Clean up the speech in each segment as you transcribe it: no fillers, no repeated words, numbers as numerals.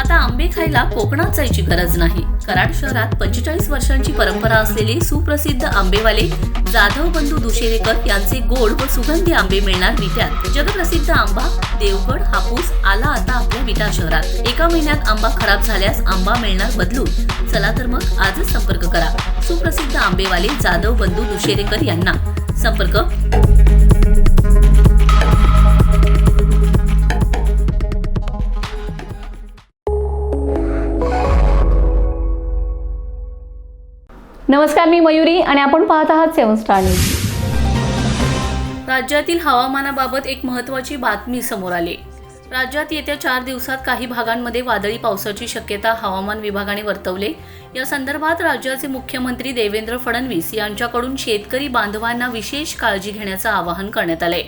आता आंबे खायला कोकणात जायची गरज नाही। कराड शहरात 45 वर्षांची परंपरा असलेले सुप्रसिद्ध आंबेवाले जाधव बंधू दुशेरेकर यांचे गोड व सुगंधी आंबे मिळणार विट्यात। जगप्रसिद्ध आंबा देवगड हापूस आला आता आपल्या विटा शहरात। एका महिन्यात आंबा खराब झाल्यास आंबा मिळणार बदलून। चला तर मग आजच संपर्क करा सुप्रसिद्ध आंबेवाले जाधव बंधू दुशेरेकर यांना। संपर्क नमस्कार, मी मयुरी आणि आपण पाहत आहात 7 स्टार न्यूज। राज्यातील हवामानाबाबत एक महत्त्वाची बातमी समोर आली। राज्यात येत्या 4 दिवसात काही भागांमध्ये वादळी पावसाची शक्यता हवामान विभागाने वर्तवली। या संदर्भात राज्याचे मुख्यमंत्री देवेंद्र फडणवीस यांच्याकडून शेतकरी बांधवांना विशेष काळजी घेण्याचे आवाहन करण्यात आले।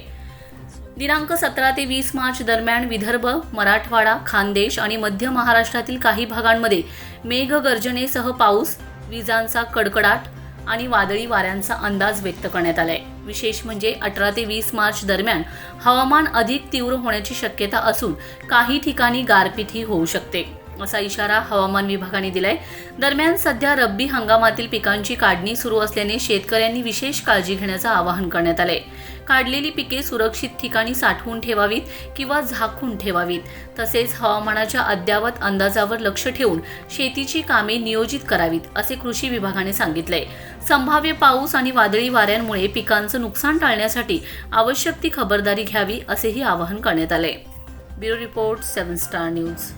दिनांक 17 ते 20 मार्च दरम्यान विदर्भ, मराठवाडा, खानदेश आणि मध्य महाराष्ट्रातील काही भागांमध्ये मेघगर्जनेसह पाऊस, विजांचा कडकडाट आणि वादळी वाऱ्यांचा अंदाज व्यक्त करण्यात आलाय। विशेष म्हणजे 18 ते 20 मार्च दरम्यान हवामान अधिक तीव्र होण्याची शक्यता असून काही ठिकाणी गारपीटही होऊ शकते, असा इशारा हवामान विभागाने दिलाय। दरम्यान सध्या रब्बी हंगामातील पिकांची काढणी सुरू असल्याने शेतकऱ्यांनी विशेष काळजी घेण्याचे आवाहन करण्यात आले। काढलेली पिके सुरक्षित ठिकाणी साठवून ठेवावीत किंवा झाकून ठेवावीत। तसेच हवामानाच्या अद्ययावत अंदाजावर लक्ष ठेवून शेतीची कामे नियोजित करावीत, असे कृषी विभागाने सांगितले। संभाव्य पाऊस आणि वादळी वाऱ्यांमुळे पिकांचं नुकसान टाळण्यासाठी आवश्यक ती खबरदारी घ्यावी, असेही आवाहन करण्यात आले। Bureau report 7 star news.